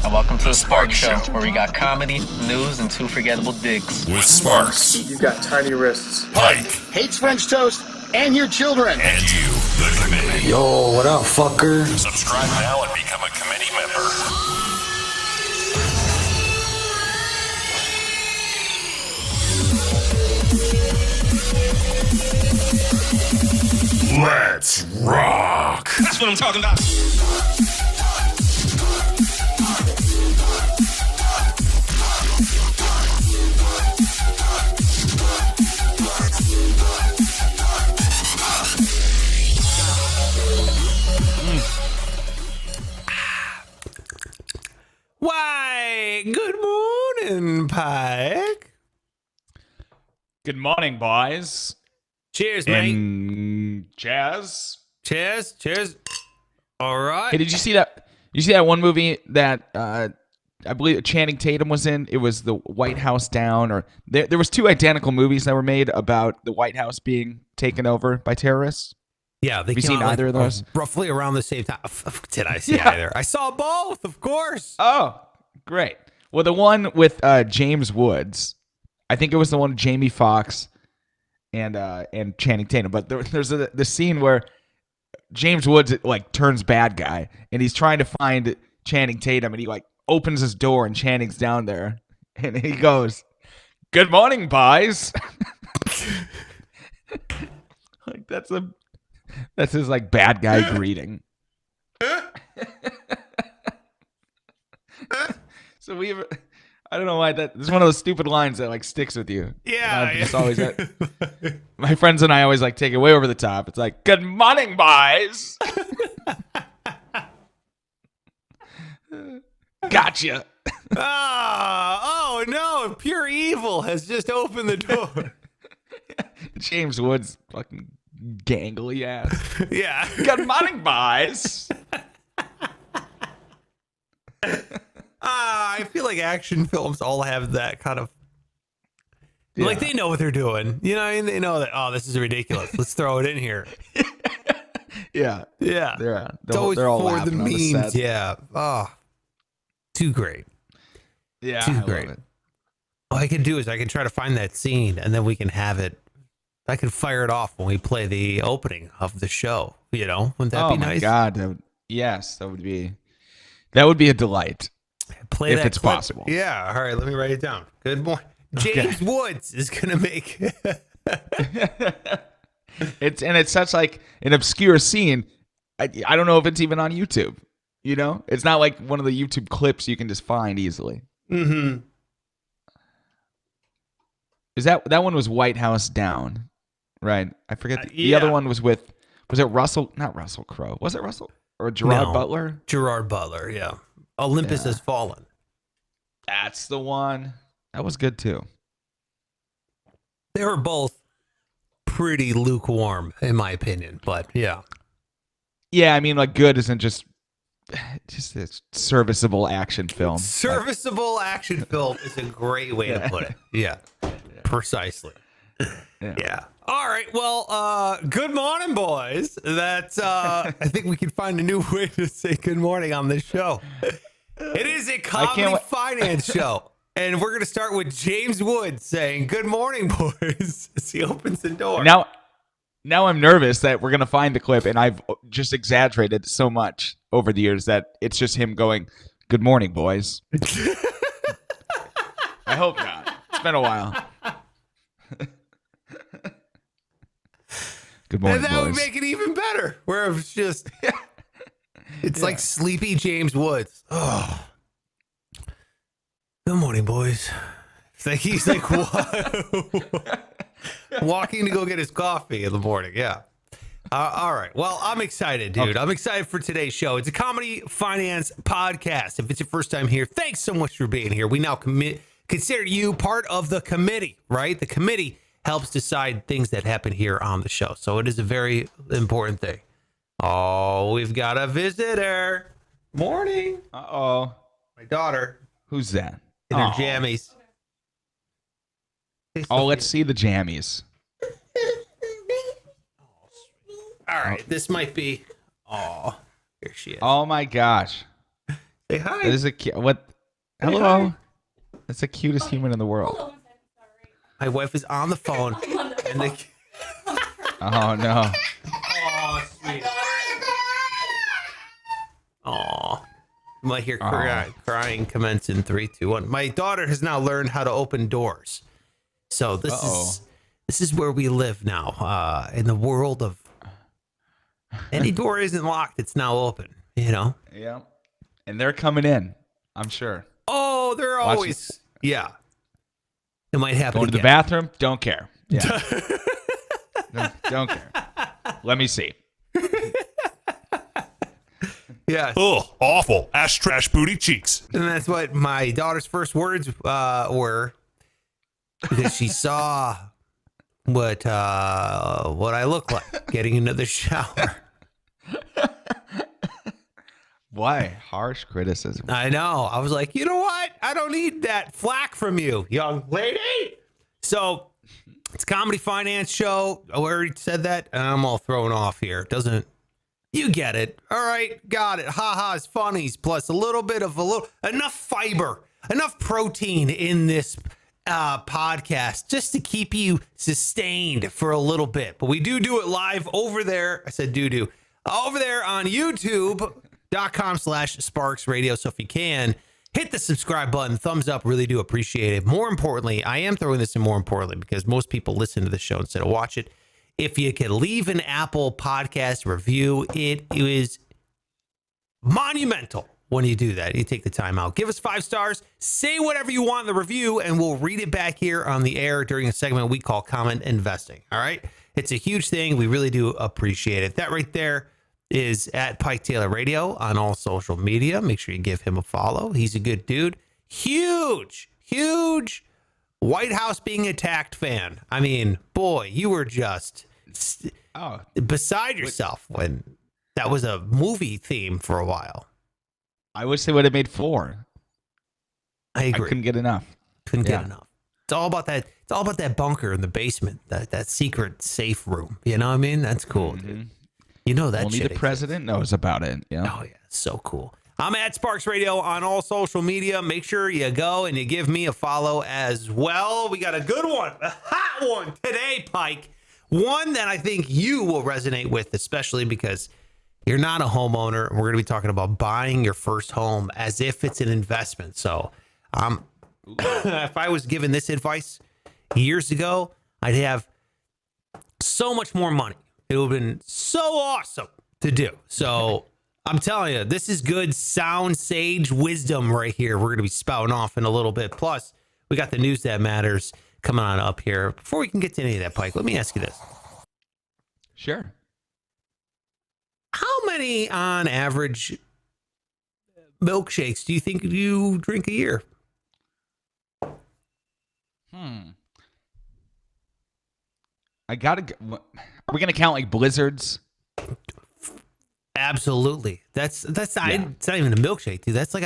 And welcome to the Spark Show, where we got comedy, news, and two forgettable digs. With Sparks. You've got tiny wrists. Pike. Hates French toast and your children. And you, the committee. Yo, what up, fucker? Subscribe now and become a committee member. Let's rock. That's what I'm talking about. Why, good morning, Pike. Good morning, boys. Cheers, mate. And jazz. Cheers. All right. Hey, did you see that? You see that one movie that I believe Channing Tatum was in? It was the White House Down, or there was two identical movies that were made about the White House being taken over by terrorists. Yeah, they Have you came seen out either of those? roughly around the same time. Did I see either? I saw both, of course. Oh, great. Well, the one with James Woods, I think it was the one with Jamie Foxx and Channing Tatum. But there's the scene where James Woods like turns bad guy, and he's trying to find Channing Tatum, and he like opens his door, and Channing's down there, and he goes, "Good morning, boys." Like that's his like bad guy greeting. So I don't know why this is one of those stupid lines that like sticks with you. Yeah. Just always my friends and I always like take it way over the top. It's like, "Good morning, boys." Gotcha. Oh no, pure evil has just opened the door. James Woods fucking gangly ass. Yeah. "Good morning, boys." I feel like action films all have that kind of like they know what they're doing. You know, and they know that this is ridiculous. Let's throw it in here. Yeah. They're They're all for the laughing on the memes. set. Yeah. Oh, too great. Yeah. Too I love great. it. All I can do is I can try to find that scene, and then we can have it. I can fire it off when we play the opening of the show. You know, wouldn't that be nice? Oh my god! Yes, that would be a delight. Play if that it's clip. possible. Yeah. All right. Let me write it down. Good morning. James Woods is gonna make. It's such like an obscure scene. I don't know if it's even on YouTube. You know, it's not like one of the YouTube clips you can just find easily. Mm-hmm. Is that one was White House Down, right? I forget. The yeah. other one was it Russell? Not Russell Crowe. Was it Russell or Gerard Butler? Gerard Butler. Yeah. Olympus Has Fallen. That's the one. That was good too. They were both pretty lukewarm, in my opinion. But yeah. Yeah, I mean, like, good isn't just a serviceable action film. Serviceable action film is a great way to put it. Yeah. Precisely. Yeah. All right. Well, good morning, boys. That's I think we can find a new way to say good morning on this show. It is a comedy finance show. And we're going to start with James Woods saying, "Good morning, boys," as he opens the door. Now I'm nervous that we're going to find the clip, and I've just exaggerated so much over the years that it's just him going, "Good morning, boys." I hope not. It's been a while. Good morning, and that boys. would make it even better. Where it's just, it's like sleepy James Woods. Oh, good morning, boys. It's like he's like walking to go get his coffee in the morning. Yeah. All right. Well, I'm excited, dude. Okay. I'm excited for today's show. It's a comedy finance podcast. If it's your first time here, thanks so much for being here. We now consider you part of the committee, right? The committee helps decide things that happen here on the show. So it is a very important thing. Oh, we've got a visitor. Morning. Uh-oh. My daughter. Who's that? In her jammies. Oh, let's see the jammies. All right, this might be. Oh, here she is. Oh my gosh. Say hi. That is what? Hello. That's the cutest human in the world. My wife is on the phone. And they... Oh no. Oh, sweet. Aw. You might hear crying commence in 3, 2, 1. My daughter has now learned how to open doors. So this is where we live now. In the world of any door isn't locked, it's now open. You know? Yeah. And they're coming in, I'm sure. Oh, they're always yeah. It might happen. Going to the bathroom, don't care. Yeah. don't care. Let me see. Yes. Ugh, awful. Ash trash booty cheeks. And that's what my daughter's first words were, because she saw what I look like getting into the shower. Why? Harsh criticism. I know. I was like, you know what? I don't need that flack from you, young lady. So it's a comedy finance show. I already said that, and I'm all thrown off here. You get it. All right, got it. Ha-ha's, funnies, plus enough fiber, enough protein in this podcast just to keep you sustained for a little bit. But we do it live over there. I said over there on YouTube.com/Sparks Radio. So if you can, hit the subscribe button, thumbs up, really do appreciate it. More importantly, I am throwing this in more importantly because most people listen to the show instead of watch it. If you could leave an Apple Podcast review, it is monumental when you do that. You take the time out. Give us 5 stars. Say whatever you want in the review, and we'll read it back here on the air during a segment we call Comment Investing. All right? It's a huge thing. We really do appreciate it. That right there is at Pike Taylor Radio on all social media. Make sure you give him a follow. He's a good dude. Huge White House being attacked fan. I mean, boy, you were just beside yourself when that was a movie theme for a while. I wish they would have made 4. I agree. I couldn't get enough. Couldn't get enough. It's all about that. It's all about that bunker in the basement, that secret safe room. You know what I mean? That's cool, dude. You know that. Only shit the president knows about it. Yeah. Oh yeah, so cool. I'm at Sparks Radio on all social media. Make sure you go and you give me a follow as well. We got a good one, a hot one today, Pike. One that I think you will resonate with, especially because you're not a homeowner. We're going to be talking about buying your first home as if it's an investment. So if I was given this advice years ago, I'd have so much more money. It would have been so awesome to do. So I'm telling you, this is good, sound, sage wisdom right here. We're going to be spouting off in a little bit. Plus, we got the news that matters coming on up here. Before we can get to any of that, Pike, let me ask you this. Sure. How many, on average, milkshakes do you think you drink a year? Are we going to count like blizzards? Absolutely. It's not even a milkshake, dude. That's like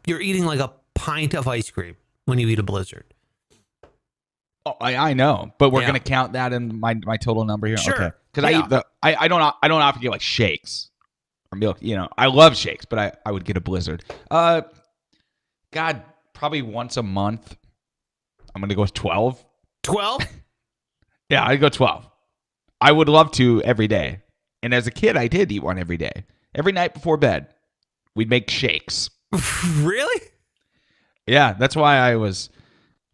you're eating like a pint of ice cream when you eat a blizzard. Oh, I know, but we're going to count that in my total number here. Sure. Okay. Because I don't often get like shakes or milk. You know, I love shakes, but I would get a blizzard. God, probably once a month. I'm going to go with 12. 12? Yeah, I'd go 12. I would love to every day. And as a kid, I did eat one every day. Every night before bed, we'd make shakes. Really? Yeah, that's why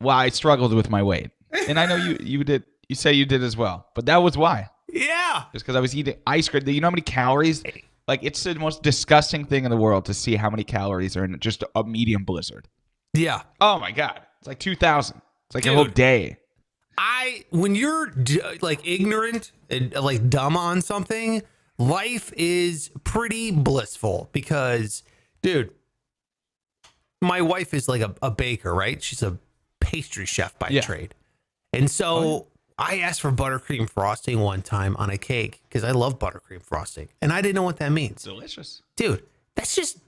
I struggled with my weight. And I know you did. You say you did as well. But that was why. Yeah. Just because I was eating ice cream. You know how many calories? Like, it's the most disgusting thing in the world to see how many calories are in just a medium blizzard. Yeah. Oh, my God. It's like 2,000. It's like a whole day. When you're like ignorant and like dumb on something, life is pretty blissful because, dude, my wife is like a baker, right? She's a pastry chef by trade. And so I asked for buttercream frosting one time on a cake because I love buttercream frosting. And I didn't know what that means. Delicious. Dude, that's just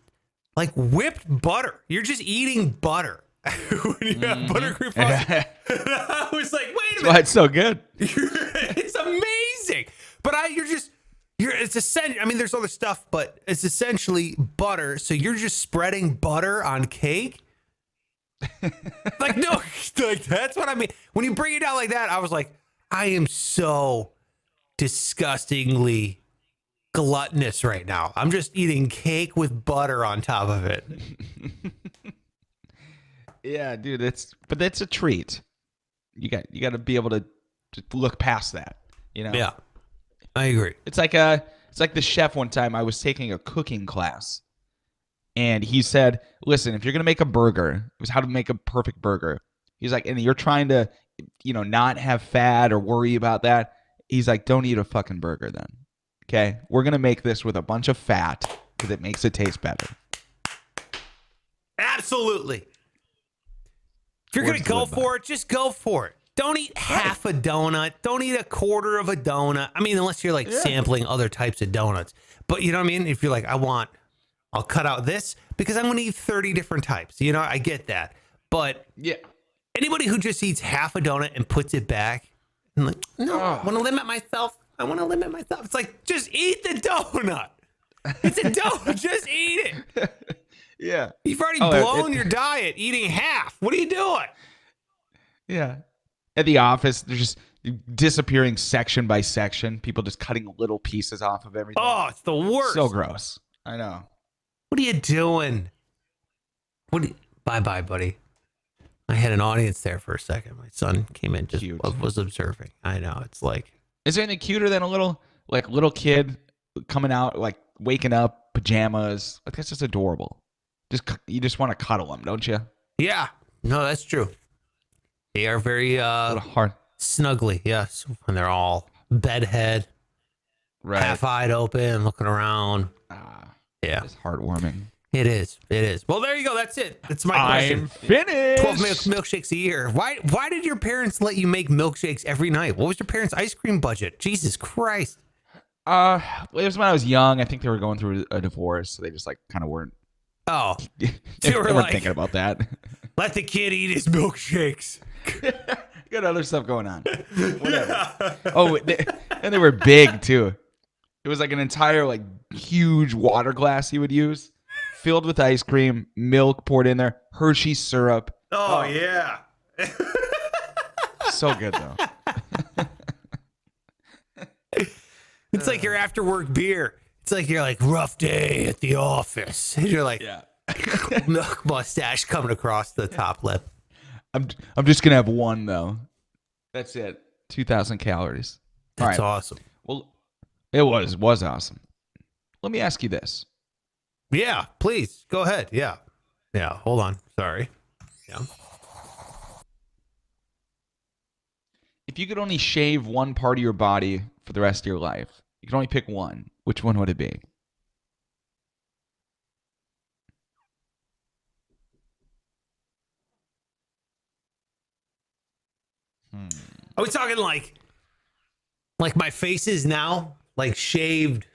like whipped butter. You're just eating butter. When you have buttercream frosting. I was like, wait a minute. That's why it's so good. It's amazing. But it's essentially, I mean, there's other stuff, but it's essentially butter. So you're just spreading butter on cake? Like, no, like, that's what I mean. When you bring it out like that, I was like, I am so disgustingly gluttonous right now. I'm just eating cake with butter on top of it. Yeah, dude, but that's a treat. You got to be able to look past that, you know? Yeah, I agree. It's like the chef one time. I was taking a cooking class, and he said, "Listen, if you're gonna make a burger, it was how to make a perfect burger." He's like, and you're trying to, not have fat or worry about that. He's like, don't eat a fucking burger then. Okay, we're gonna make this with a bunch of fat because it makes it taste better. Absolutely. If you're going to go for it, just go for it. Don't eat half a donut. Don't eat a quarter of a donut. I mean, unless you're sampling other types of donuts. But you know what I mean? If you're like, I'll cut out this because I'm going to eat 30 different types. I get that. But yeah, anybody who just eats half a donut and puts it back, I'm like, no, I want to limit myself. It's like, just eat the donut. It's a donut. Just eat it. Yeah. You've already blown your diet eating half. What are you doing? Yeah. At the office, they're just disappearing section by section. People just cutting little pieces off of everything. Oh, it's the worst. So gross. I know. What are you doing? Bye-bye, buddy. I had an audience there for a second. My son came in, just was observing. I know. It's like... Is there anything cuter than a little kid coming out, like waking up, pajamas? Like, that's just adorable. You just want to cuddle them, don't you? Yeah. No, that's true. They are very hard, snuggly. Yes, when they're all bedhead, right, half-eyed open, looking around. Yeah, it's heartwarming. It is. Well, there you go. That's it. That's my question. I'm finished. 12 milkshakes a year. Why did your parents let you make milkshakes every night? What was your parents' ice cream budget? Jesus Christ. It was when I was young. I think they were going through a divorce, so they just kind of weren't. Oh, they weren't thinking about that. Let the kid eat his milkshakes. Got other stuff going on. Whatever. Oh, and they were big too. It was like an entire huge water glass he would use, filled with ice cream, milk poured in there, Hershey syrup. Oh yeah. So good though. It's like your after work beer. It's like you're rough day at the office. And you're like, milk mustache coming across the top lip. I'm just gonna have one though. That's it. 2,000 calories. That's awesome. Well, it was awesome. Let me ask you this. Yeah, please go ahead. Yeah. Hold on. Sorry. Yeah. If you could only shave one part of your body for the rest of your life, you could only pick one. Which one would it be? Are we talking like my face is now, like shaved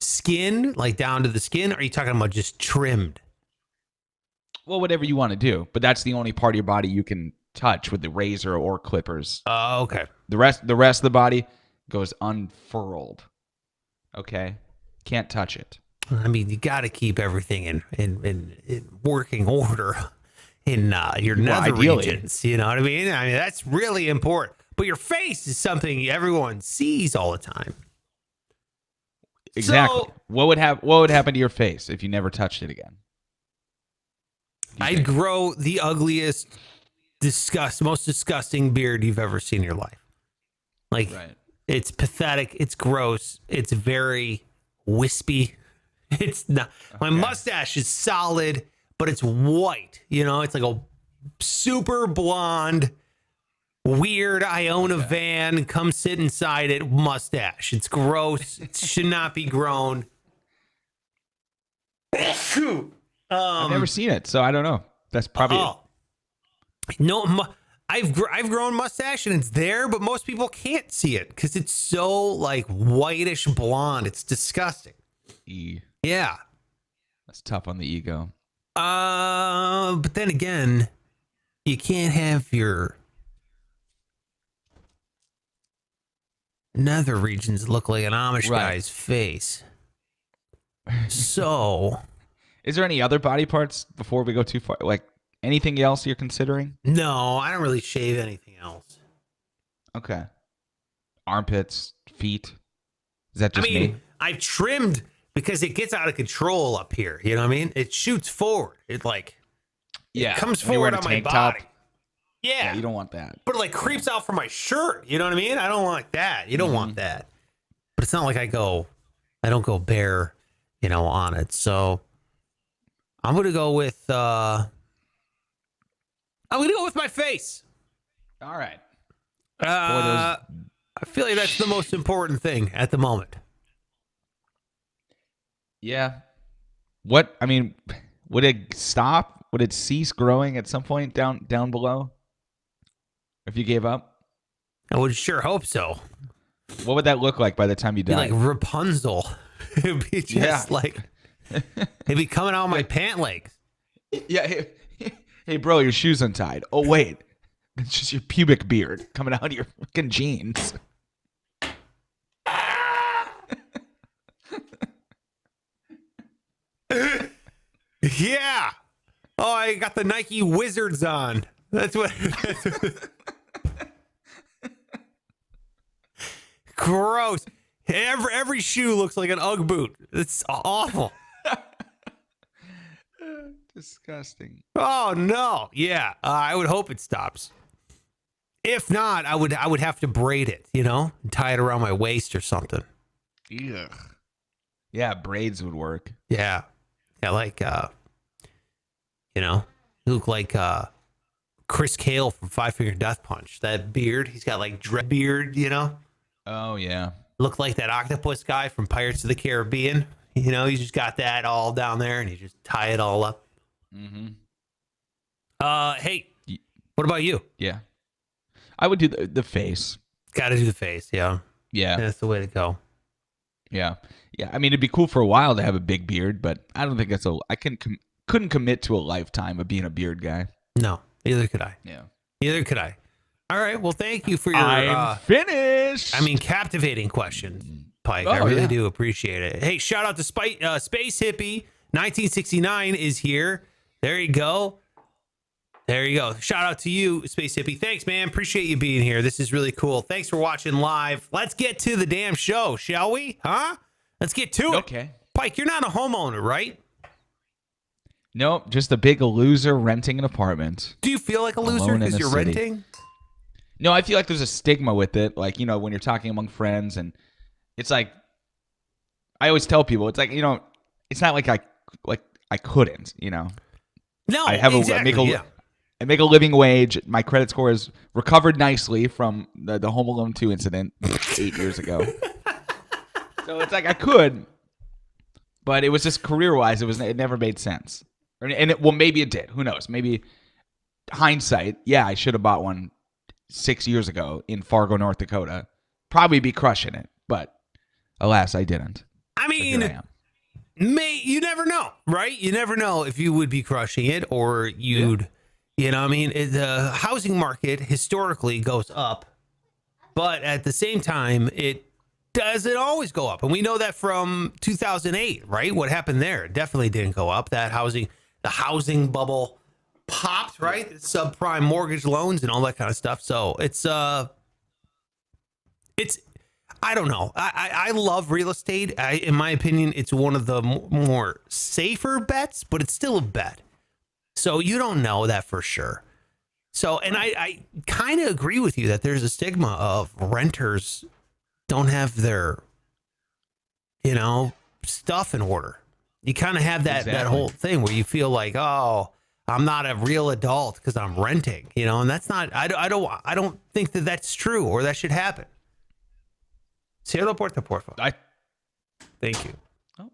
skin, like down to the skin? Or are you talking about just trimmed? Well, whatever you want to do, but that's the only part of your body you can touch with the razor or clippers. Oh, okay. The rest of the body goes unfurled. Okay, can't touch it. I mean, you got to keep everything in working order in your nether regions. You know what I mean? I mean, that's really important. But your face is something everyone sees all the time. Exactly. So, what would happen to your face if you never touched it again? I'd grow the ugliest, most disgusting beard you've ever seen in your life. Like, It's pathetic. It's gross. It's very wispy. It's not. My mustache is solid, but it's white. You know, it's like a super blonde, weird. I own a van. Come sit inside it. Mustache. It's gross. It should not be grown. I've never seen it, so I don't know. That's probably no. I've grown mustache and it's there, but most people can't see it because it's so like whitish blonde. It's disgusting. Yeah, that's tough on the ego. But then again, you can't have your nether regions look like an Amish Right. guy's face. So, Is there any other body parts before we go too far? Like anything else you're considering? no, I don't really shave anything else. Okay. Armpits, feet. Is that I just mean, me? I've trimmed because it gets out of control up here. You know what I mean? It shoots forward. It comes When you're forward wearing a on my tank top. body. Yeah. You don't want that. But it like creeps out from my shirt. You know what I mean? I don't want that. You don't want that. But it's not like I don't go bare, on it. So I'm gonna go with my face. All right. I feel like that's the most important thing at the moment. Yeah. What? I mean, would it stop? Would it cease growing at some point down below? If you gave up? I would sure hope so. What would that look like by the time you It'd be die? like Rapunzel. It'd be just it'd be coming out of my pant legs. Yeah. Hey, bro, your shoe's untied. Oh, wait. It's just your pubic beard coming out of your fucking jeans. Yeah. Oh, I got the Nike Wizards on. That's what. Gross. Every shoe looks like an UGG boot. It's awful. Disgusting. Oh no. Yeah. I would hope it stops. If not, I would have to braid it, and tie it around my waist or something. Ugh. Yeah, braids would work. Yeah. Yeah, like you look like Chris Cale from Five Finger Death Punch. That beard, he's got like dread beard, Oh, yeah. Look like that octopus guy from Pirates of the Caribbean. He's just got that all down there and he just tie it all up. Mm-hmm. Hey, what about you? Yeah. I would do the face. Got to do the face, yeah. Yeah. That's the way to go. Yeah. Yeah. I mean, it'd be cool for a while to have a big beard, but I don't think I couldn't commit to a lifetime of being a beard guy. No, neither could I. Yeah. Neither could I. All right, well, thank you for your I'm finished. captivating questions, Pike. Oh, I really yeah. do appreciate it. Hey, shout out to Space Hippie 1969 is here. There you go. There you go. Shout out to you, Space Hippie. Thanks, man. Appreciate you being here. This is really cool. Thanks for watching live. Let's get to the damn show, shall we? Huh? Let's get to it. Okay. Pike, you're not a homeowner, right? Nope, just a big loser renting an apartment. Do you feel like a loser Alone in because the you're city. renting? No, I feel like there's a stigma with it. Like, when you're talking among friends, and it's like, I always tell people, it's like, it's not like I couldn't, No, I have exactly. I make a living wage. My credit score has recovered nicely from the Home Alone 2 incident 8 years ago. So it's like I could, but it was just career-wise, it never made sense. Maybe it did. Who knows? Maybe hindsight, yeah, I should have bought one 6 years ago in Fargo, North Dakota. Probably be crushing it, but alas, I didn't. I So here mean, I am. you never know, right? You never know if you would be crushing it or you'd, the housing market historically goes up, but at the same time, it doesn't always go up. And we know that from 2008, right? What happened there? It definitely didn't go up. The housing bubble popped, right? Subprime mortgage loans and all that kind of stuff. So it's I don't know. I love real estate. In my opinion, it's one of the more safer bets, but it's still a bet. So you don't know that for sure. So, and I kind of agree with you that there's a stigma of renters don't have their, stuff in order. You kind of have that whole thing where you feel like, oh, I'm not a real adult because I'm renting, and that's not. I don't think that that's true or that should happen. Cierra la puerta, por favor. Thank you. Oh.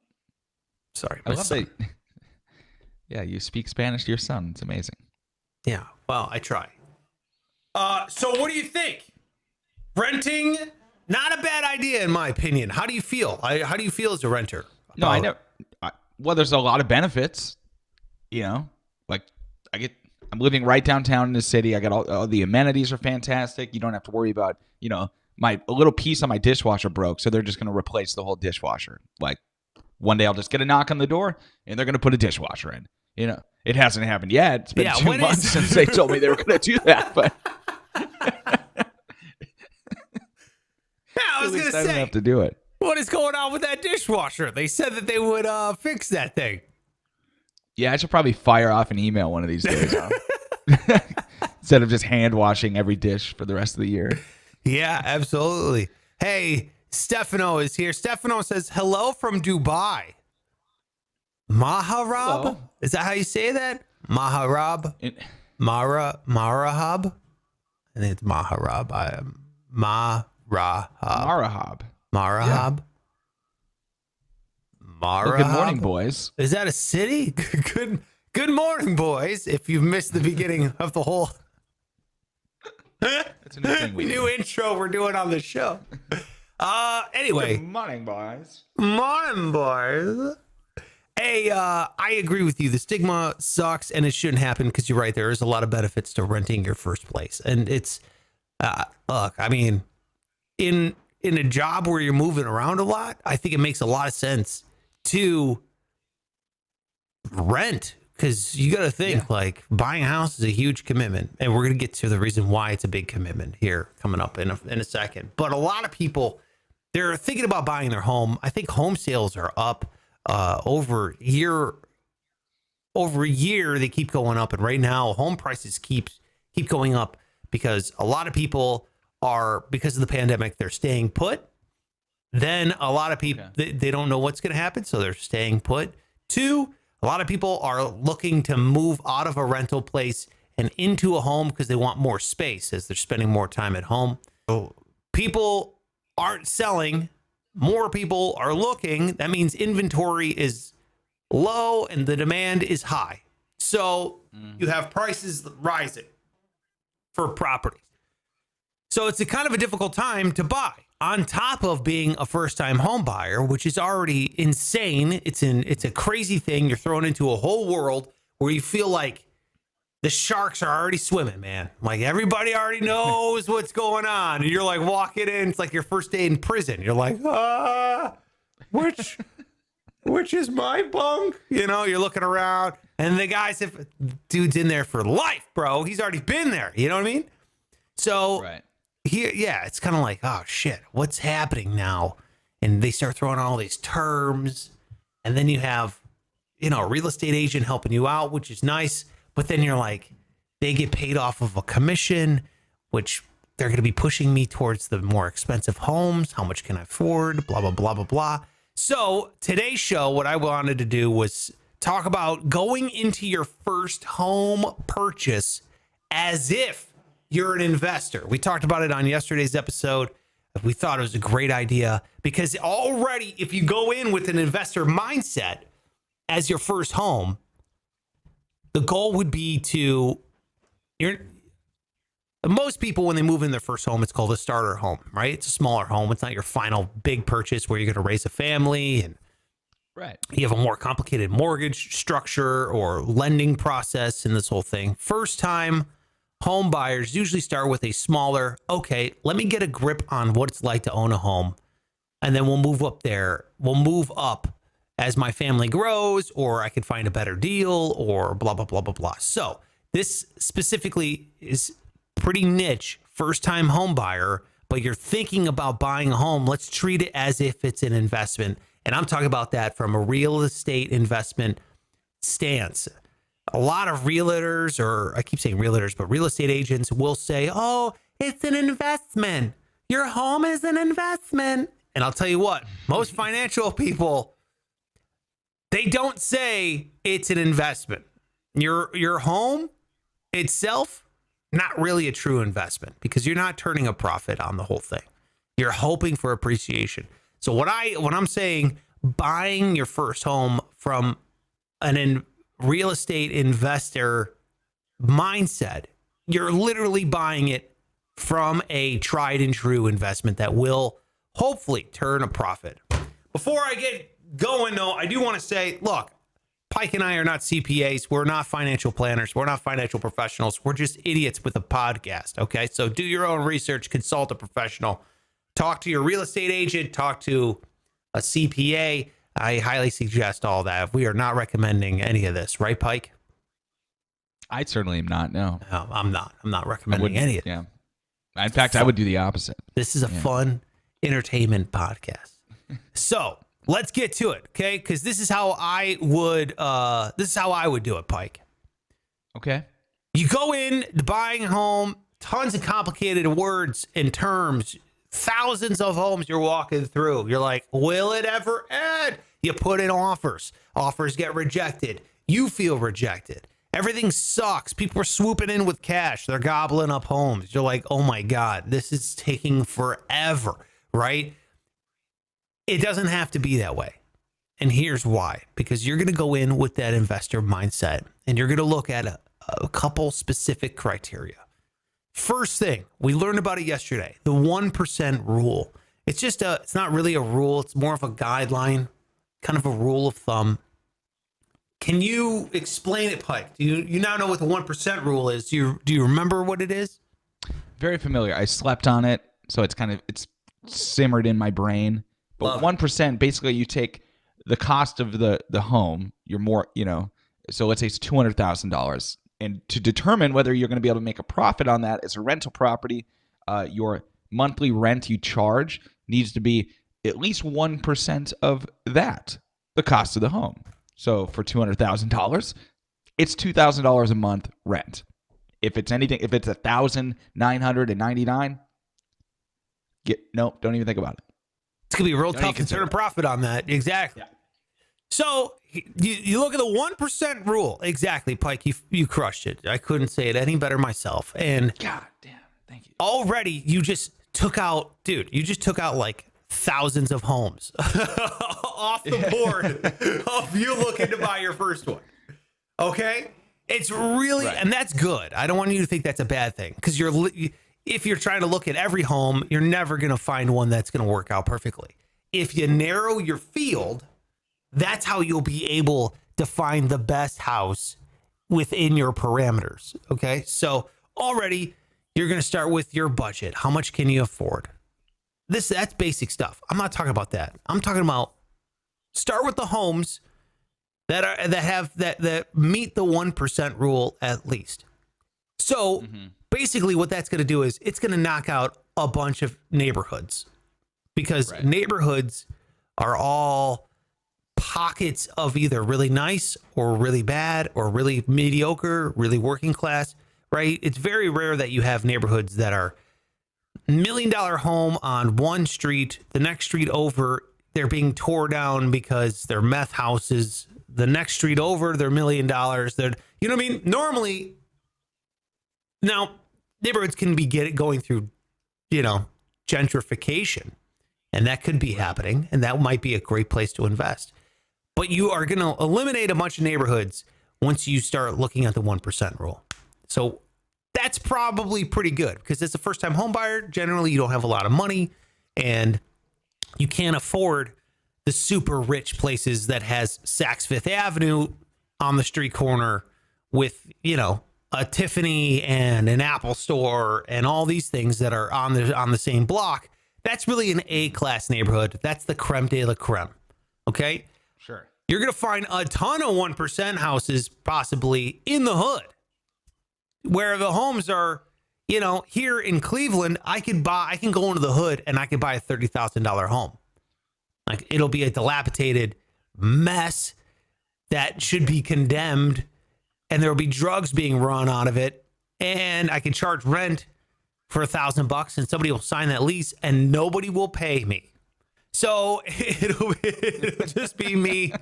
Sorry. I love that. Yeah, you speak Spanish to your son. It's amazing. Yeah, well, I try. So what do you think? Renting, not a bad idea in my opinion. How do you feel? How do you feel as a renter? No, I never. Well, there's a lot of benefits. Like I'm living right downtown in the city. I got all the amenities are fantastic. You don't have to worry about a little piece on my dishwasher broke, so they're just going to replace the whole dishwasher. Like one day I'll just get a knock on the door and they're going to put a dishwasher in. You know, it hasn't happened yet. It's been 2 months since they told me they were going to do that, but I was going to say, I don't have to do it. What is going on with that dishwasher? They said that they would fix that thing. Yeah, I should probably fire off an email one of these days, huh? Instead of just hand washing every dish for the rest of the year. Yeah, absolutely. Hey, Stefano is here. Stefano says, hello from Dubai. Maharab? Hello. Is that how you say that? Maharab? Marahab? I think it's Maharab. Marahab. Marahab. Marahab? Marahab? Well, good morning, boys. Is that a city? Good morning, boys. If you've missed the beginning of the whole That's a new thing we new do. intro we're doing on the show. Anyway. Good morning, boys. Morning, boys. Hey, I agree with you. The stigma sucks and it shouldn't happen because you're right. There is a lot of benefits to renting your first place. And it's, look, I mean, in a job where you're moving around a lot, I think it makes a lot of sense to rent because you got to think like buying a house is a huge commitment. And we're going to get to the reason why it's a big commitment here coming up in a second. But a lot of people, they're thinking about buying their home. I think home sales are up. Over year, they keep going up, and right now home prices keep going up because a lot of people are, because of the pandemic, they're staying put. Then a lot of people they don't know what's going to happen, so they're staying put. Two, a lot of people are looking to move out of a rental place and into a home because they want more space as they're spending more time at home. So people aren't selling. More people are looking. That means inventory is low and the demand is high. So you have prices rising for property. So it's a kind of a difficult time to buy on top of being a first-time home buyer, which is already insane. It's a crazy thing. You're thrown into a whole world where you feel like the sharks are already swimming, man. Like everybody already knows what's going on. And you're like walking in. It's like your first day in prison. You're like, which is my bunk? You know, you're looking around and the guys, if dude's in there for life, bro, he's already been there. You know what I mean? So here, it's kind of like, oh shit, what's happening now? And they start throwing all these terms. And then you have, a real estate agent helping you out, which is nice. But then you're like, they get paid off of a commission, which they're going to be pushing me towards the more expensive homes. How much can I afford? Blah, blah, blah, blah, blah. So today's show, what I wanted to do was talk about going into your first home purchase as if you're an investor. We talked about it on yesterday's episode. We thought it was a great idea because already if you go in with an investor mindset as your first home, the goal would be most people, when they move in their first home, it's called a starter home, right? It's a smaller home. It's not your final big purchase where you're going to raise a family and you have a more complicated mortgage structure or lending process in this whole thing. First time home buyers usually start with a smaller, okay, let me get a grip on what it's like to own a home. And then we'll move up there. We'll move up as my family grows, or I could find a better deal, or blah, blah, blah, blah, blah. So this specifically is pretty niche, first-time home buyer, but you're thinking about buying a home. Let's treat it as if it's an investment. And I'm talking about that from a real estate investment stance. A lot of realtors, or I keep saying realtors, but real estate agents will say, oh, it's an investment. Your home is an investment. And I'll tell you what, most financial people, they don't say it's an investment. Your home itself, not really a true investment because you're not turning a profit on the whole thing. You're hoping for appreciation. So when I'm saying buying your first home from real estate investor mindset, you're literally buying it from a tried and true investment that will hopefully turn a profit. Before I get going, though, I do want to say, look, Pike and I are not CPAs. We're not financial planners. We're not financial professionals. We're just idiots with a podcast, okay? So do your own research, consult a professional. Talk to your real estate agent, talk to a CPA. I highly suggest all that. We are not recommending any of this, right, Pike? I certainly am not. No, I'm not. I'm not recommending any of it. Yeah. In fact, I would do the opposite. This is a fun entertainment podcast. So let's get to it, okay? Because this is how I would. Do it, Pike. Okay. You go in to buying a home, tons of complicated words and terms, thousands of homes you're walking through. You're like, will it ever end? You put in offers. Offers get rejected. You feel rejected. Everything sucks. People are swooping in with cash. They're gobbling up homes. You're like, oh my God, this is taking forever, right? It doesn't have to be that way. And here's why. Because you're going to go in with that investor mindset and you're going to look at a couple specific criteria. First thing, we learned about it yesterday, the 1% rule. It's not really a rule. It's more of a guideline, kind of a rule of thumb. Can you explain it, Pike? Do you now know what the 1% rule is? Do you remember what it is? Very familiar. I slept on it, so it's simmered in my brain. But 1%, basically, you take the cost of the home. You're more, so let's say it's $200,000. And to determine whether you're going to be able to make a profit on that as a rental property, your monthly rent you charge needs to be at least 1% of that, the cost of the home. So for $200,000, it's $2,000 a month rent. If it's $1,999, don't even think about it. It's gonna be real tough to turn a profit on that. Exactly. Yeah. So you look at the 1% rule. Exactly, Pike. You crushed it. I couldn't say it any better myself. And God damn, thank you. Already you just took out like thousands of homes off the board of you looking to buy your first one. Okay? It's really, and that's good. I don't want you to think that's a bad thing because if you're trying to look at every home, you're never going to find one that's going to work out perfectly. If you narrow your field, that's how you'll be able to find the best house within your parameters. Okay? So already you're going to start with your budget. How much can you afford? That's basic stuff. I'm not talking about that. I'm talking about start with the homes that meet the 1% rule at least. So basically what that's going to do is it's going to knock out a bunch of neighborhoods because neighborhoods are all pockets of either really nice or really bad or really mediocre, really working class, right? It's very rare that you have neighborhoods that are $1 million home on one street, the next street over, they're being tore down because they're meth houses. The next street over, they're $1 million. They're, you know what I mean? Normally, now neighborhoods can be going through, gentrification, and that could be happening, and that might be a great place to invest. But you are going to eliminate a bunch of neighborhoods once you start looking at the 1% rule. So that's probably pretty good because as a first-time home buyer, generally you don't have a lot of money and you can't afford the super rich places that has Saks Fifth Avenue on the street corner with, a Tiffany and an Apple store and all these things that are on the same block. That's really an A-class neighborhood. That's the creme de la creme. Okay? Sure. You're going to find a ton of 1% houses possibly in the hood where the homes are, here in Cleveland, I can go into the hood and I can buy a $30,000 home. Like it'll be a dilapidated mess that should be condemned and there'll be drugs being run out of it. And I can charge rent for $1,000 and somebody will sign that lease and nobody will pay me. So it'll just be me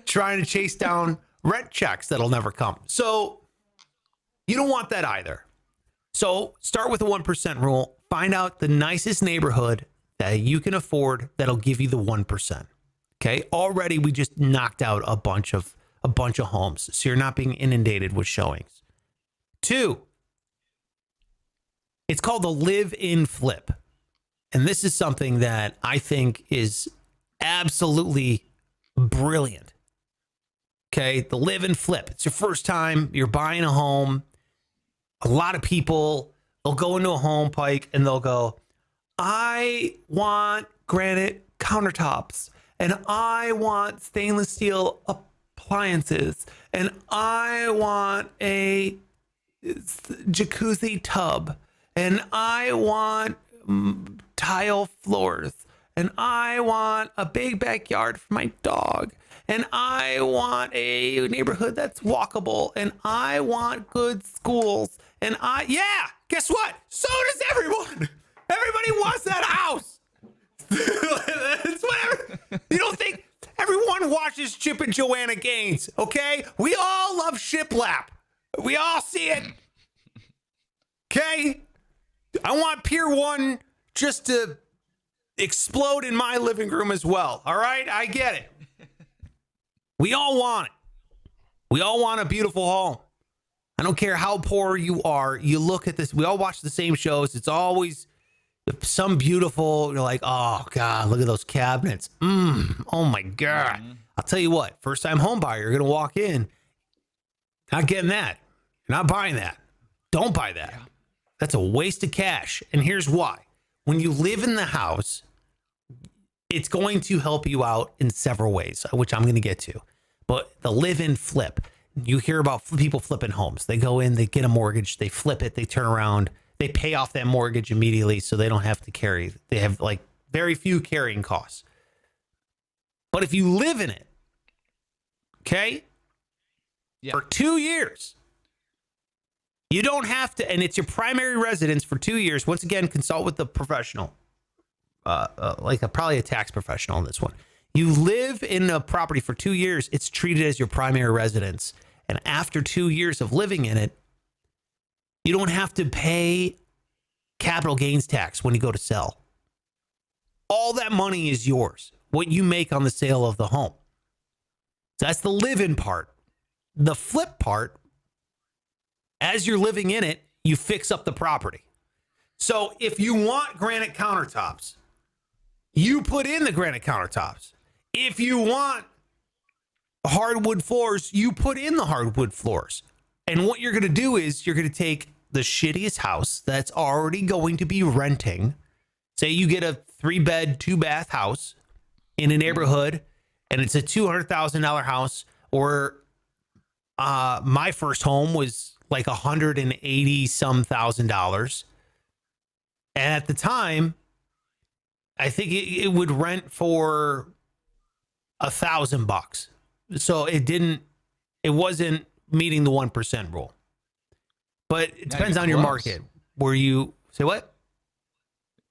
trying to chase down rent checks that'll never come. So you don't want that either. So start with the 1% rule. Find out the nicest neighborhood that you can afford that'll give you the 1%. Okay. Already we just knocked out a bunch of homes. So you're not being inundated with showings. 2, it's called the live-in flip. And this is something that I think is absolutely brilliant. Okay. The live-in flip. It's your first time. You're buying a home. A lot of people, they'll go into a home, Pike, and they'll go, I want granite countertops, and I want stainless steel appliances, and I want a jacuzzi tub, and I want tile floors, and I want a big backyard for my dog, and I want a neighborhood that's walkable, and I want good schools, and guess what? So does everyone. Everybody wants that house. It's whatever. You don't think everyone watches Chip and Joanna Gaines, okay? We all love shiplap. We all see it. Okay? I want Pier 1 just to explode in my living room as well. All right? I get it. We all want it. We all want a beautiful home. I don't care how poor you are. You look at this. We all watch the same shows. It's always some beautiful. You're like, oh, God, look at those cabinets. Oh, my God. I'll tell you what. First-time home buyer, you're going to walk in. Not getting that. You're not buying that. Don't buy that. Yeah. That's a waste of cash. And here's why. When you live in the house, it's going to help you out in several ways, which I'm going to get to. But the live-in flip, you hear about people flipping homes. They go in, they get a mortgage, they flip it, they turn around, they pay off that mortgage immediately so they don't have to carry. They have like very few carrying costs. But if you live in it, okay, for 2 years, you don't have to, and it's your primary residence for 2 years. Once again, consult with the professional, probably a tax professional on this one. You live in a property for 2 years, it's treated as your primary residence. And after 2 years of living in it, you don't have to pay capital gains tax when you go to sell. All that money is yours, what you make on the sale of the home. So that's the live-in part. The flip part, as you're living in it, you fix up the property. So if you want granite countertops, you put in the granite countertops. If you want hardwood floors, you put in the hardwood floors. And what you're going to do is you're going to take the shittiest house that's already going to be renting. Say you get a 3-bed, 2-bath house in a neighborhood, and it's a $200,000 house, or my first home was like $180-some thousand. And at the time, I think it would rent for $1,000. So it wasn't meeting the 1% rule. But it depends on your market. Where you say what?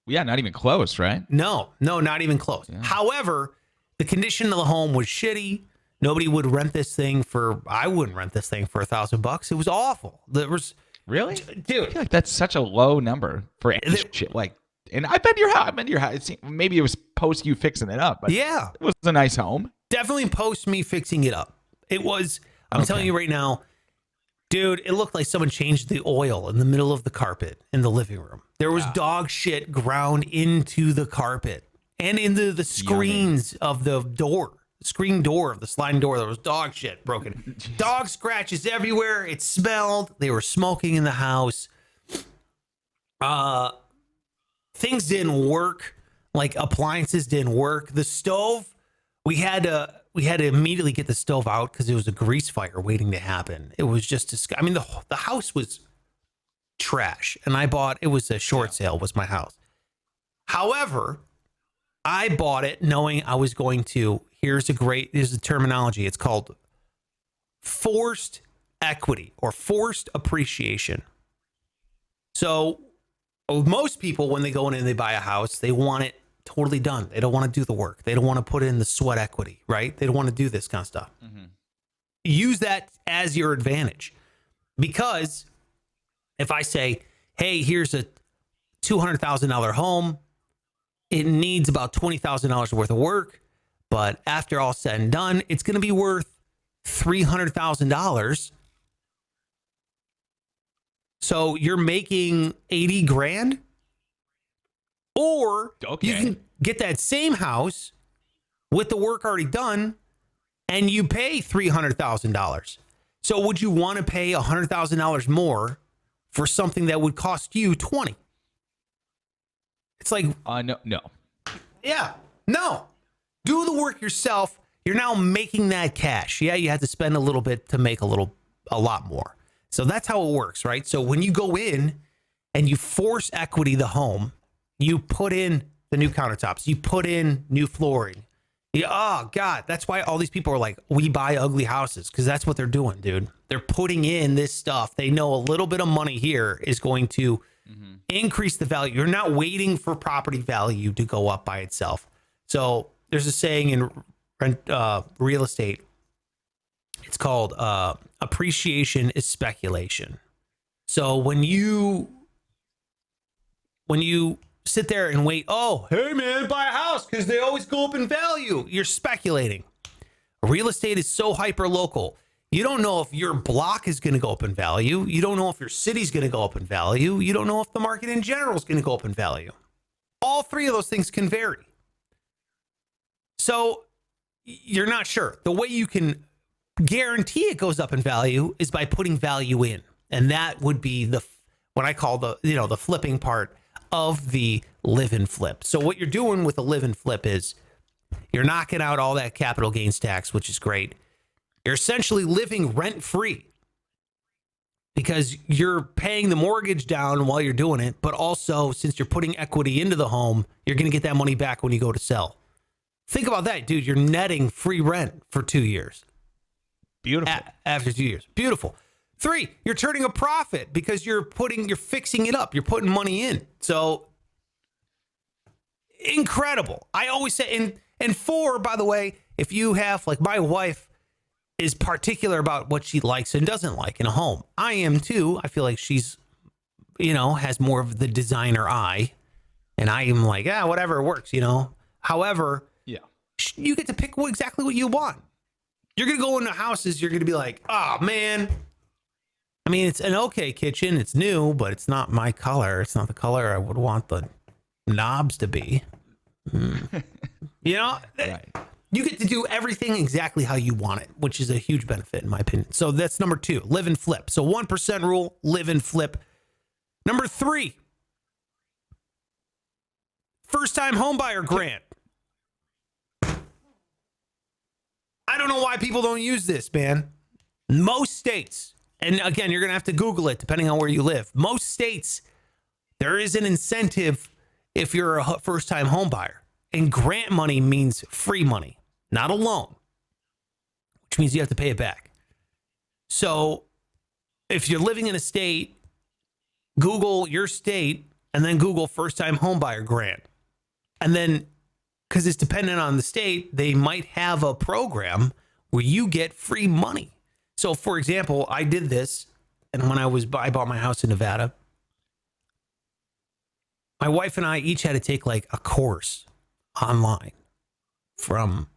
Yeah, not even close, right? No, not even close. Yeah. However, the condition of the home was shitty. Nobody would rent this thing I wouldn't rent this thing for $1,000. It was awful. There was really, dude. I feel like that's such a low number for any shit. Like, and I've been to your house. Maybe it was post you fixing it up, but yeah, it was a nice home. Definitely post me fixing it up. It was. I'm telling you right now, dude. It looked like someone changed the oil in the middle of the carpet in the living room. There was dog shit ground into the carpet and into the screens of the door. Screen door of the sliding door. There was dog shit broken. Dog scratches everywhere. It smelled. They were smoking in the house. Things didn't work. Like appliances didn't work. The stove, we had to immediately get the stove out because it was a grease fire waiting to happen. It was just the house was trash, and it was a short sale. Was my house. However, I bought it knowing I was going to. Here's the terminology. It's called forced equity or forced appreciation. So most people, when they go in and they buy a house, they want it totally done. They don't want to do the work. They don't want to put in the sweat equity, right? They don't want to do this kind of stuff. Mm-hmm. Use that as your advantage. Because if I say, hey, here's a $200,000 home, it needs about $20,000 worth of work. But after all said and done, it's going to be worth $300,000. So you're making 80 grand, or you can get that same house with the work already done and you pay $300,000. So would you want to pay $100,000 more for something that would cost you 20? It's like, no. yeah, no. Do the work yourself. You're now making that cash. Yeah, you have to spend a little bit to make a lot more. So that's how it works, right? So when you go in and you force equity the home, you put in the new countertops, you put in new flooring. Oh God, that's why all these people are like, we buy ugly houses, because that's what they're doing, dude. They're putting in this stuff. They know a little bit of money here is going to increase the value. You're not waiting for property value to go up by itself. So there's a saying in real estate. It's called appreciation is speculation. So when you sit there and wait, oh, hey man, buy a house because they always go up in value, you're speculating. Real estate is so hyper local. You don't know if your block is going to go up in value. You don't know if your city's going to go up in value. You don't know if the market in general is going to go up in value. All three of those things can vary. So you're not sure. The way you can guarantee it goes up in value is by putting value in. And that would be what I call the flipping part of the live and flip. So what you're doing with a live and flip is you're knocking out all that capital gains tax, which is great. You're essentially living rent free because you're paying the mortgage down while you're doing it. But also, since you're putting equity into the home, you're going to get that money back when you go to sell. Think about that, dude. You're netting free rent for 2 years. Beautiful. After 2 years. Beautiful. 3, you're turning a profit because you're fixing it up. You're putting money in. So incredible. I always say, and 4, by the way, if you have, like, my wife is particular about what she likes and doesn't like in a home. I am too. I feel like she's, has more of the designer eye, and I am like, whatever works, However, yeah, you get to pick exactly what you want. You're going to go into houses. You're going to be like, oh man, I mean, it's an okay kitchen. It's new, but it's not my color. It's not the color I would want the knobs to be. Right. You get to do everything exactly how you want it, which is a huge benefit in my opinion. So that's number 2, live and flip. So 1% rule, live and flip. Number 3, first time homebuyer grant. I don't know why people don't use this, man. Most states, and again, you're going to have to Google it depending on where you live. Most states, there is an incentive if you're a first-time home buyer. And grant money means free money, not a loan, which means you have to pay it back. So if you're living in a state, Google your state and then Google first-time home buyer grant. And then, because it's dependent on the state, they might have a program where you get free money. So, for example, I did this, and when I bought my house in Nevada, my wife and I each had to take like a course online from,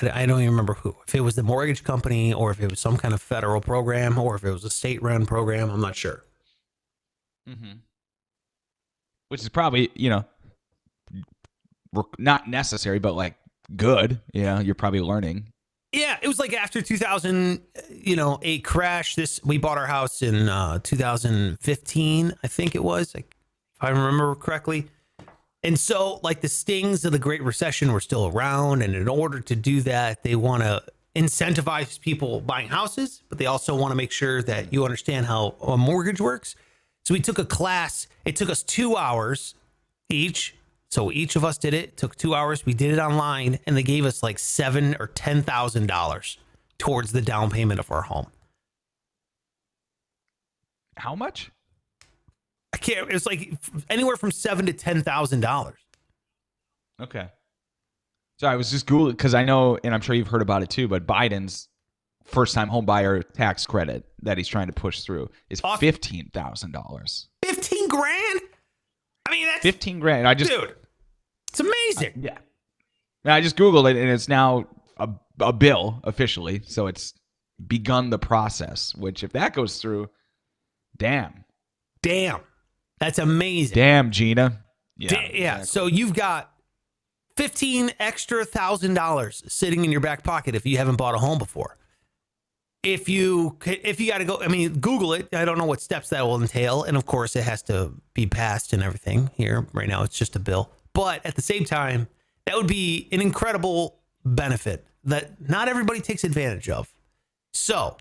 I don't even remember who, if it was the mortgage company or if it was some kind of federal program or if it was a state-run program, I'm not sure. Mm-hmm. Which is probably, not necessary, but like good, you're probably learning. Yeah, it was like after 2008 crash. We bought our house in 2015, I think it was, if I remember correctly. And so, like, the stings of the Great Recession were still around, and in order to do that, they want to incentivize people buying houses, but they also want to make sure that you understand how a mortgage works. So we took a class. It took us 2 hours each. So each of us did it. It took 2 hours. We did it online, and they gave us like $7,000 or $10,000 towards the down payment of our home. How much? I can't. It was like anywhere from $7,000 to $10,000. Okay. So I was just Googling because I know, and I'm sure you've heard about it too, but Biden's first-time home buyer tax credit that he's trying to push through is $15,000. 15 grand? I mean, that's 15 grand. Dude, it's amazing. Yeah. And I just Googled it, and it's now a bill officially. So it's begun the process, which if that goes through, damn. That's amazing. Damn, Gina. Yeah. Exactly. So you've got $15,000 extra sitting in your back pocket if you haven't bought a home before. if you got to go, I mean, Google it. I don't know what steps that will entail. And of course, it has to be passed and everything here. Right now, it's just a bill. But at the same time, that would be an incredible benefit that not everybody takes advantage of. So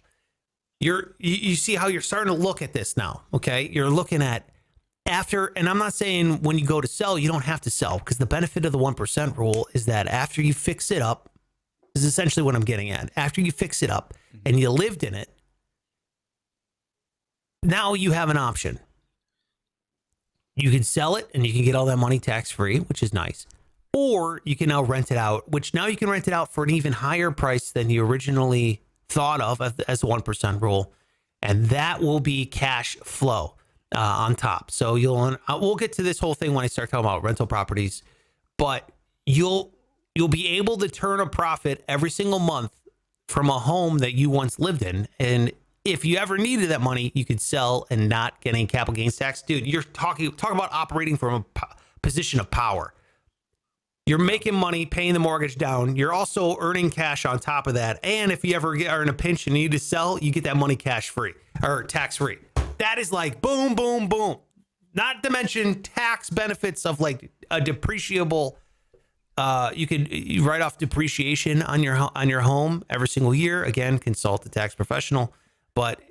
you see how you're starting to look at this now. Okay. You're looking at after, and I'm not saying when you go to sell, you don't have to sell, because the benefit of the 1% rule is that after you fix it up, is essentially what I'm getting at. After you fix it up and you lived in it, now you have an option. You can sell it and you can get all that money tax free, which is nice. Or you can now rent it out, which now you can rent it out for an even higher price than you originally thought of as the 1% rule. And that will be cash flow on top. So we'll get to this whole thing when I start talking about rental properties, but you'll be able to turn a profit every single month from a home that you once lived in. And if you ever needed that money, you could sell and not get any capital gains tax. Dude, you're talking about operating from a position of power. You're making money, paying the mortgage down. You're also earning cash on top of that. And if you ever are in a pinch and need to sell, you get that money cash free or tax free. That is like boom, boom, boom. Not to mention tax benefits of like a depreciable. You write off depreciation on your home every single year. Again, consult a tax professional. But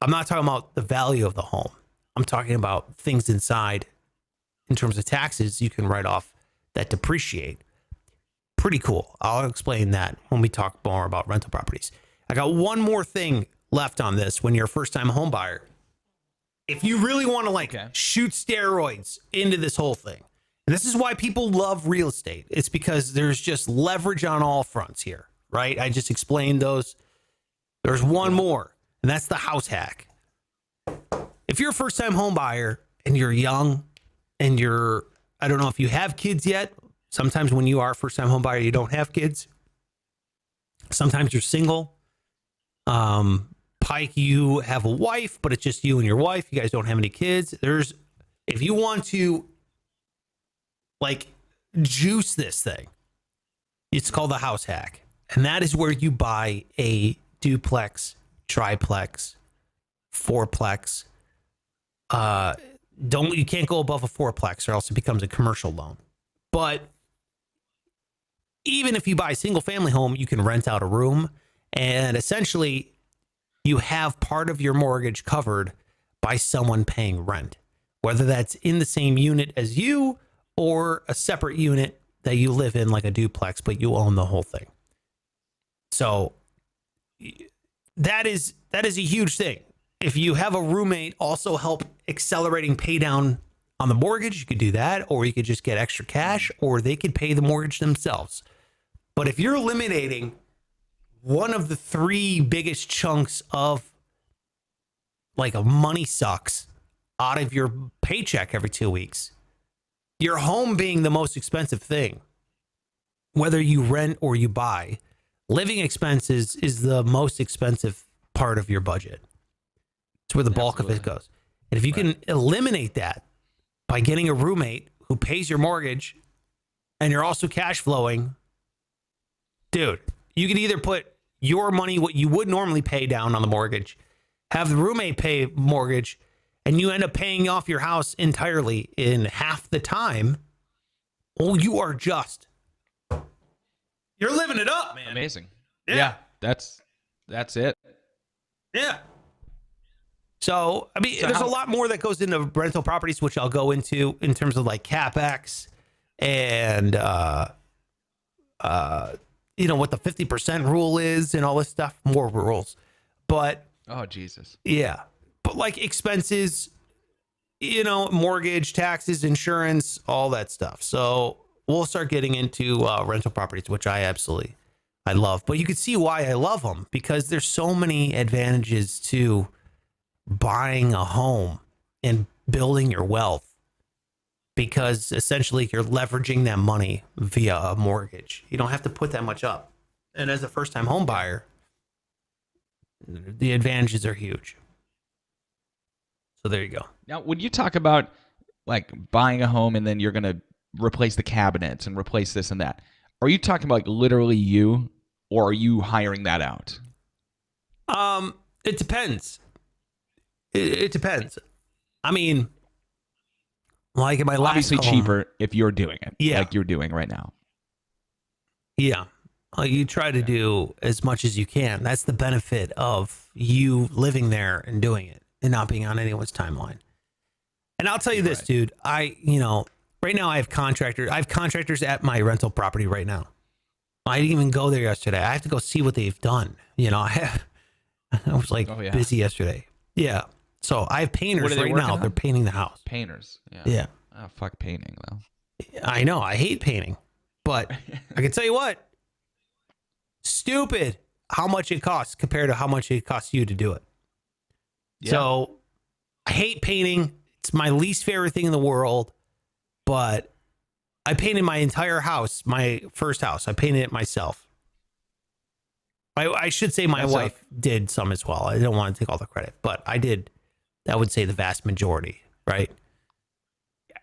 I'm not talking about the value of the home. I'm talking about things inside in terms of taxes you can write off that depreciate. Pretty cool. I'll explain that when we talk more about rental properties. I got one more thing left on this when you're a first-time home buyer. If you really want to shoot steroids into this whole thing, and this is why people love real estate. It's because there's just leverage on all fronts here, right? I just explained those. There's one more, and that's the house hack. If you're a first-time home buyer and you're young and I don't know if you have kids yet. Sometimes when you are a first-time home buyer, you don't have kids. Sometimes you're single. Pike, you have a wife, but it's just you and your wife. You guys don't have any kids. If you want to juice this thing, it's called the house hack. And that is where you buy a duplex, triplex, fourplex. You can't go above a fourplex or else it becomes a commercial loan. But even if you buy a single family home, you can rent out a room, and essentially you have part of your mortgage covered by someone paying rent, whether that's in the same unit as you or a separate unit that you live in, like a duplex, but you own the whole thing. So that is a huge thing. If you have a roommate also help accelerating pay down on the mortgage, you could do that, or you could just get extra cash, or they could pay the mortgage themselves. But if you're eliminating one of the three biggest chunks of a money sucks out of your paycheck every 2 weeks, your home being the most expensive thing, whether you rent or you buy, living expenses is the most expensive part of your budget. It's where the bulk of it goes. And if you can eliminate that by getting a roommate who pays your mortgage and you're also cash flowing, dude, you can either put your money, what you would normally pay down on the mortgage, have the roommate pay mortgage, and you end up paying off your house entirely in half the time. Oh, you're living it up, man. Amazing. Yeah. That's it. Yeah. So, I mean, there's a lot more that goes into rental properties, which I'll go into in terms of CapEx and, what the 50% rule is and all this stuff, more rules. But, oh, Jesus. Yeah. But expenses, mortgage, taxes, insurance, all that stuff. So we'll start getting into rental properties, which I love. But you can see why I love them, because there's so many advantages to buying a home and building your wealth, because essentially you're leveraging that money via a mortgage. You don't have to put that much up. And as a first-time home buyer, the advantages are huge. So there you go. Now, when you talk about buying a home and then you're going to replace the cabinets and replace this and that, are you talking about literally you, or are you hiring that out? It depends. It depends. I mean, like in my last Obviously home, cheaper if you're doing it, Yeah. like you're doing right now. Yeah. You try to do as much as you can. That's the benefit of you living there and doing it and not being on anyone's timeline. And I'll tell you this, dude. Right now I have contractors at my rental property right now. I didn't even go there yesterday. I have to go see what they've done. I was like busy yesterday. Yeah. So I have painters right now. They're painting the house. Painters. Yeah. Yeah. Oh, fuck painting though. I know. I hate painting, but I can tell you what. Stupid how much it costs compared to how much it costs you to do it. Yeah. So I hate painting. It's my least favorite thing in the world, but I painted my entire house, my first house. I painted it myself. I should say my wife did some as well. I don't want to take all the credit, but I did. I would say the vast majority, right? Yeah.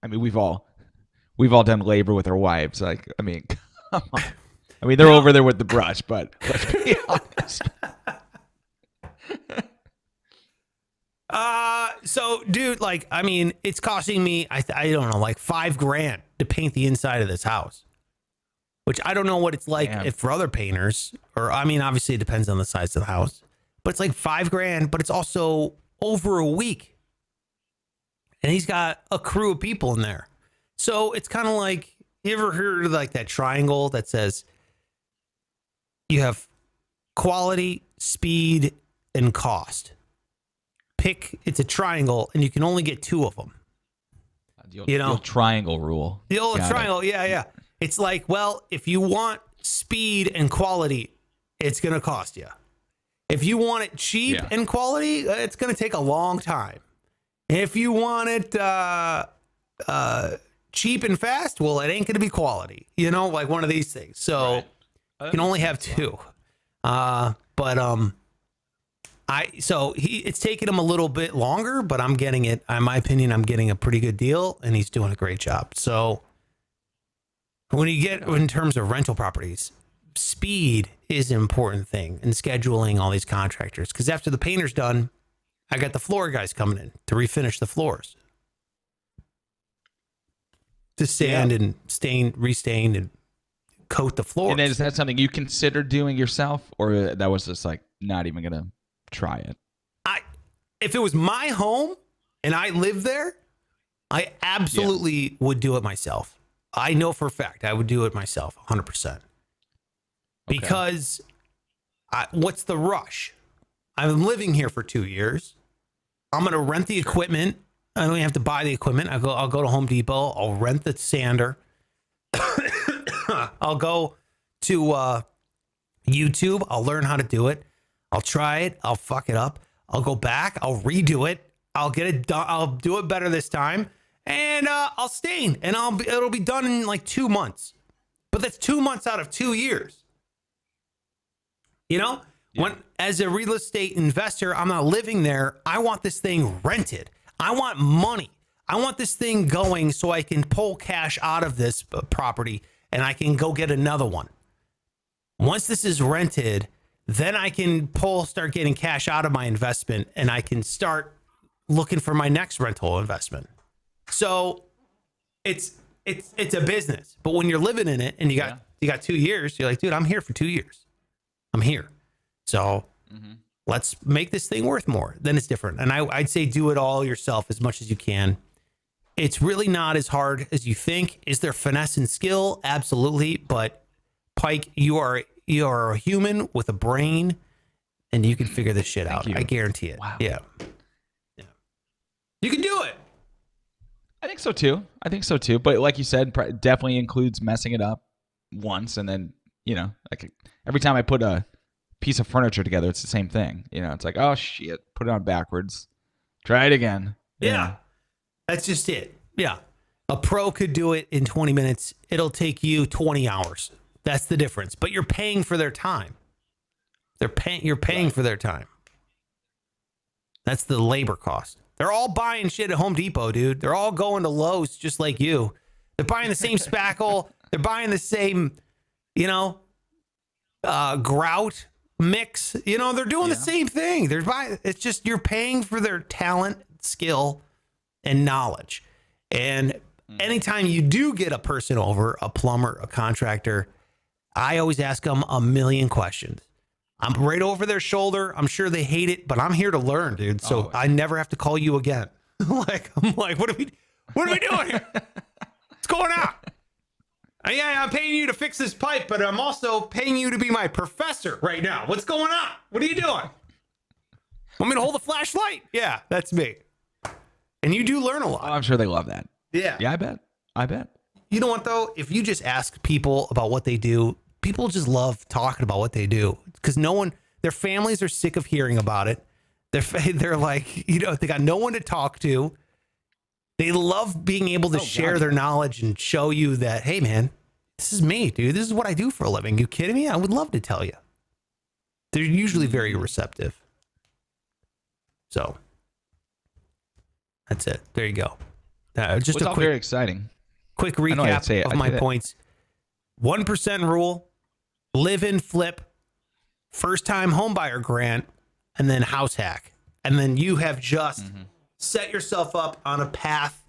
I mean, we've all done labor with our wives. Like, I mean, come on. I mean, they're over there with the brush, but let's be honest. So, dude, like, I mean, it's costing me, I don't know, like $5,000 to paint the inside of this house, which I don't know what it's like if for other painters, or, I mean, obviously it depends on the size of the house, but it's like $5,000, but it's also over a week. And he's got a crew of people in there. So it's kind of like, you ever heard of like that triangle that says you have quality, speed, and cost? It's a triangle, and you can only get two of them. The old triangle rule. The old triangle, yeah. It's like, well, if you want speed and quality, it's going to cost you. If you want it cheap and quality, it's going to take a long time. If you want it cheap and fast, well, it ain't going to be quality. Like one of these things. So you can only have two. It's taken him a little bit longer, but I'm getting it. In my opinion, I'm getting a pretty good deal, and he's doing a great job. So when you get in terms of rental properties, speed is an important thing, and scheduling all these contractors. Because after the painter's done, I got the floor guys coming in to refinish the floors, to sand and stain, restain, and coat the floors. And is that something you consider doing yourself, or that was just like not even gonna try it? If it was my home and I lived there, I absolutely would do it myself. I know for a fact I would do it myself 100%. Because what's the rush? I'm living here for 2 years. I'm going to rent the equipment. I don't even have to buy the equipment. I'll go to Home Depot. I'll rent the sander. I'll go to YouTube. I'll learn how to do it. I'll try it. I'll fuck it up. I'll go back. I'll redo it. I'll get it done. I'll do it better this time. And I'll stain. And it'll be done in like 2 months. But that's 2 months out of 2 years. When as a real estate investor, I'm not living there. I want this thing rented. I want money. I want this thing going so I can pull cash out of this property and I can go get another one. Once this is rented, then I can start getting cash out of my investment, and I can start looking for my next rental investment. So it's a business. But when you're living in it and you got 2 years, you're like, dude, I'm here for 2 years. I'm here. So let's make this thing worth more. Then it's different. And I'd say do it all yourself as much as you can. It's really not as hard as you think. Is there finesse and skill? Absolutely. But Pike, you are a human with a brain, and you can figure this shit out. I guarantee it. Wow. Yeah. You can do it. I think so too. But like you said, definitely includes messing it up once, and then like every time I put a piece of furniture together, it's the same thing. It's like, oh shit, put it on backwards, try it again. Yeah. That's just it. Yeah. A pro could do it in 20 minutes. It'll take you 20 hours. That's the difference. But you're paying for their time. You're paying for their time. That's the labor cost. They're all buying shit at Home Depot, dude. They're all going to Lowe's just like you. They're buying the same spackle. They're buying the same, grout. mix. You know, they're doing the same thing. It's just you're paying for their talent, skill, and knowledge. And anytime you do get a person over, a plumber, a contractor, I always ask them a million questions. I'm right over their shoulder. I'm sure they hate it, but I'm here to learn, dude. So I never have to call you again. I'm like, what are we doing here? What's going on? Yeah, I'm paying you to fix this pipe, but I'm also paying you to be my professor right now. What's going on? What are you doing? Want me to hold the flashlight? Yeah, that's me. And you do learn a lot. Oh, I'm sure they love that. Yeah. Yeah, I bet. You know what, though? If you just ask people about what they do, people just love talking about what they do because their families are sick of hearing about it. They're like, you know, they got no one to talk to. They love being able to share their knowledge and show you that, hey, man, this is me, dude. This is what I do for a living. You kidding me? I would love to tell you. They're usually very receptive. So that's it. There you go. Just a very exciting. Quick recap of my points. 1% rule, live in flip, first time homebuyer grant, and then house hack. And then you have just set yourself up on a path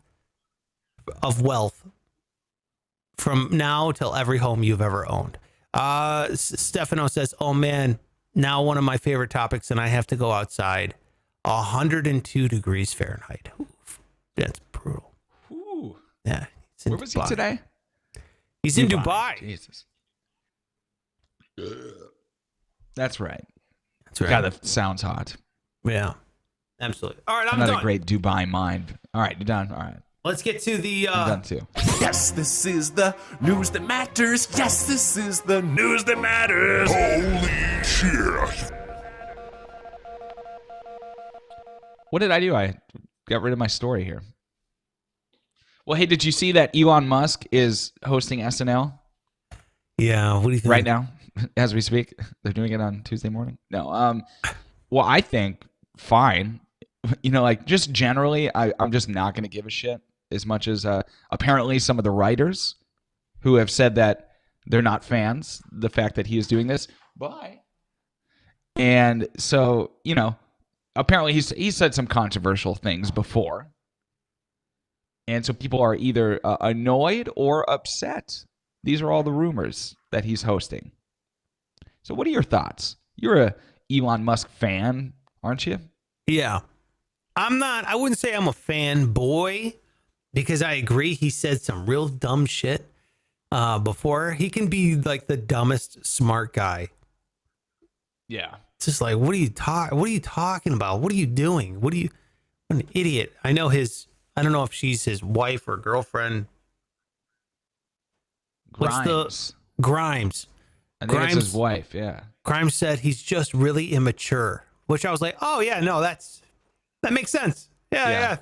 of wealth from now till every home you've ever owned. Stefano says, oh man, now one of my favorite topics, and I have to go outside. 102 degrees Fahrenheit. Oof, that's brutal. Ooh. Yeah. Where was he today? He's in Dubai. Jesus. That's right. That's right. God, that sounds hot. Yeah. Absolutely. All right, I'm not done. A great Dubai mind. All right, you're done. All right. Let's get to the... I'm done too. Yes, this is the news that matters. Yes, this is the news that matters. Holy shit. What did I do? I got rid of my story here. Well, hey, did you see that Elon Musk is hosting SNL? Yeah, what do you think? Right now, as we speak? They're doing it on Tuesday morning? No. Well, I think fine. You know, like just generally, I'm just not going to give a shit as much as apparently some of the writers who have said that they're not fans, the fact that he is doing this. Bye. And so, you know, apparently he's said some controversial things before. And so people are either annoyed or upset. These are all the rumors that he's hosting. So what are your thoughts? You're a Elon Musk fan, aren't you? Yeah. I wouldn't say I'm a fanboy because I agree he said some real dumb shit before. He can be like the dumbest smart guy. Yeah. It's just like, what are you talking about? What are you doing? What an idiot. I know I don't know if she's his wife or girlfriend. Grimes. Grimes. I think it's his wife, yeah. Grimes said he's just really immature, which I was like, oh yeah, no, that makes sense. Yeah.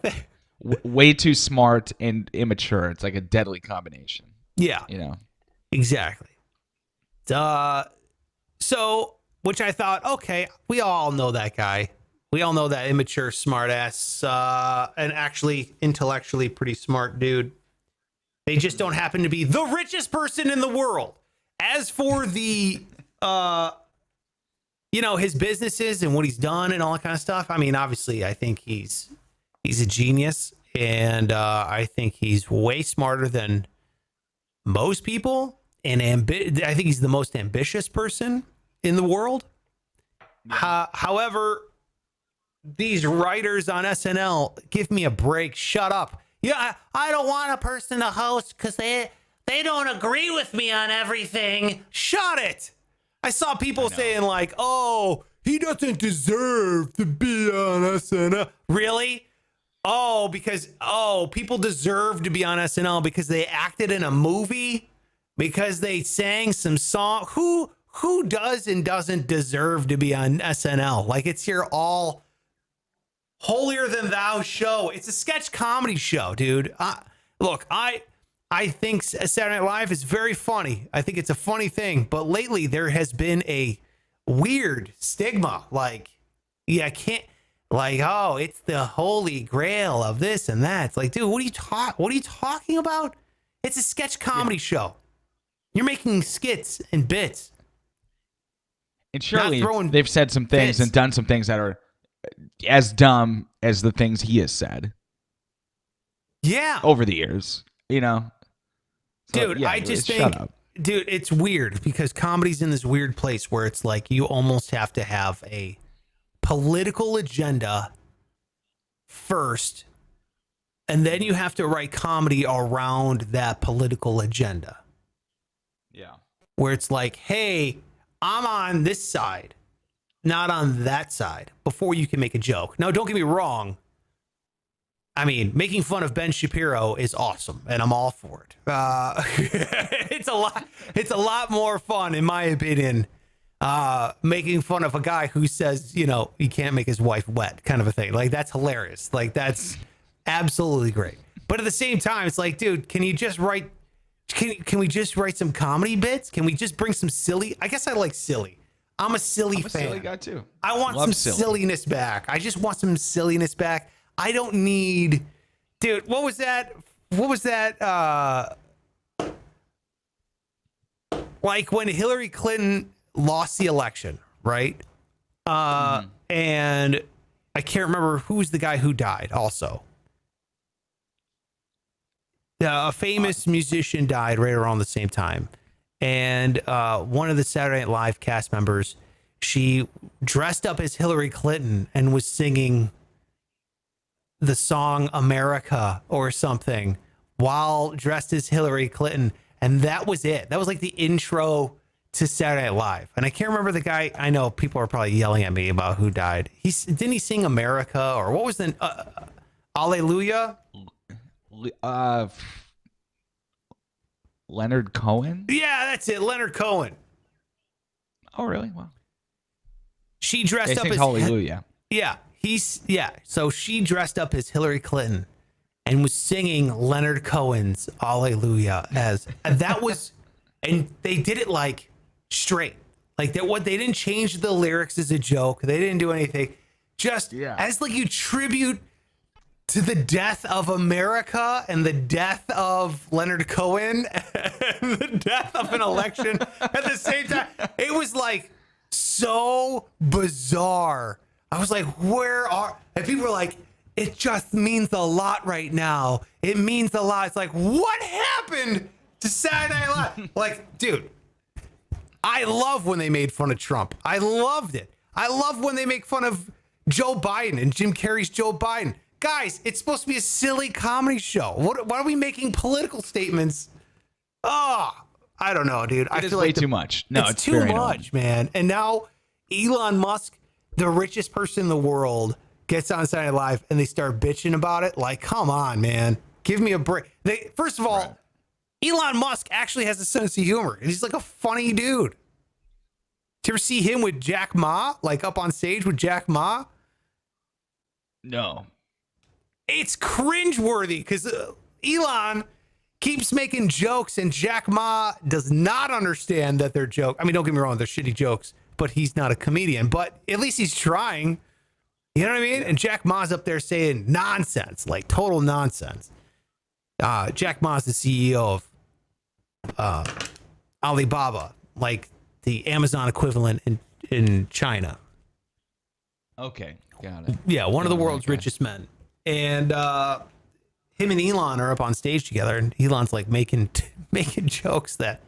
Way too smart and immature. It's like a deadly combination. Yeah. You know? Exactly. So, which I thought, okay, we all know that guy. We all know that immature, smart ass, and actually intellectually pretty smart dude. They just don't happen to be the richest person in the world. As for the, his businesses and what he's done and all that kind of stuff. I mean, obviously, I think he's a genius, and I think he's way smarter than most people. And I think he's the most ambitious person in the world. Yeah. However, these writers on SNL, give me a break. Shut up. Yeah, I don't want a person to host because they don't agree with me on everything. Shut it. I saw people saying like, oh, he doesn't deserve to be on SNL. Really? Because people deserve to be on SNL because they acted in a movie, because they sang some song. Who does and doesn't deserve to be on SNL? Like, it's your all holier than thou show. It's a sketch comedy show, dude. Look, I think Saturday Night Live is very funny. I think it's a funny thing. But lately there has been a weird stigma. Like, yeah, it's the holy grail of this and that. It's like, dude, what are you talking about? It's a sketch comedy show. You're making skits and bits. And surely throwing they've said some things fits. and done some things that are as dumb as the things he has said Yeah. over the years. You know, So, Dude, yeah, I just shut think, up. dude, it's weird because comedy's in this weird place where it's like you almost have to have a political agenda first, and then you have to write comedy around that political agenda. Yeah. Where it's like, hey, I'm on this side, not on that side, before you can make a joke. Now, don't get me wrong. I mean, making fun of Ben Shapiro is awesome, and I'm all for it. It's a lot more fun, in my opinion, making fun of a guy who says, you know, he can't make his wife wet, kind of a thing. Like, that's hilarious. Like, that's absolutely great. But at the same time, it's like, dude, can you just write? Can we just write some comedy bits? Can we just bring some silly? I guess I like silly. I'm a silly fan. Silly guy too. I want some silliness back. I just want some silliness back. I don't need, dude. What was that? Like when Hillary Clinton lost the election, right? And I can't remember who's the guy who died. Also, a famous musician died right around the same time, and one of the Saturday Night Live cast members, she dressed up as Hillary Clinton and was singing the song America or something while dressed as Hillary Clinton. And that was it. That was like the intro to Saturday Night Live. And I can't remember the guy. I know people are probably yelling at me about who died. Didn't he sing America or what was the Alleluia? Leonard Cohen? Yeah, that's it. Leonard Cohen. Oh, really? Wow. She dressed up as Hallelujah. Yeah. So she dressed up as Hillary Clinton and was singing Leonard Cohen's Alleluia as that was, and they did it like straight, like they didn't change the lyrics as a joke. They didn't do anything, just as like you tribute to the death of America and the death of Leonard Cohen and the death of an election at the same time. It was like so bizarre. I was like, and people were like, it just means a lot right now. It means a lot. It's like, what happened to Saturday Night Live? Like, dude, I love when they made fun of Trump. I loved it. I love when they make fun of Joe Biden and Jim Carrey's Joe Biden. Guys, it's supposed to be a silly comedy show. Why are we making political statements? Oh, I don't know, dude. I feel way like too much. No, it's too much, man. And now Elon Musk, the richest person in the world, gets on Saturday Night Live and they start bitching about it. Like, come on, man. Give me a break. First of all, Elon Musk actually has a sense of humor. And he's like a funny dude. Did you ever see him with Jack Ma? Like up on stage with Jack Ma? No. It's cringeworthy because Elon keeps making jokes and Jack Ma does not understand that they're jokes. I mean, don't get me wrong, they're shitty jokes, but he's not a comedian. But at least he's trying. You know what I mean? And Jack Ma's up there saying nonsense, like total nonsense. Jack Ma's the CEO of Alibaba, like the Amazon equivalent in China. Okay, got it. Yeah, one of the world's richest men. And him and Elon are up on stage together, and Elon's like making jokes that,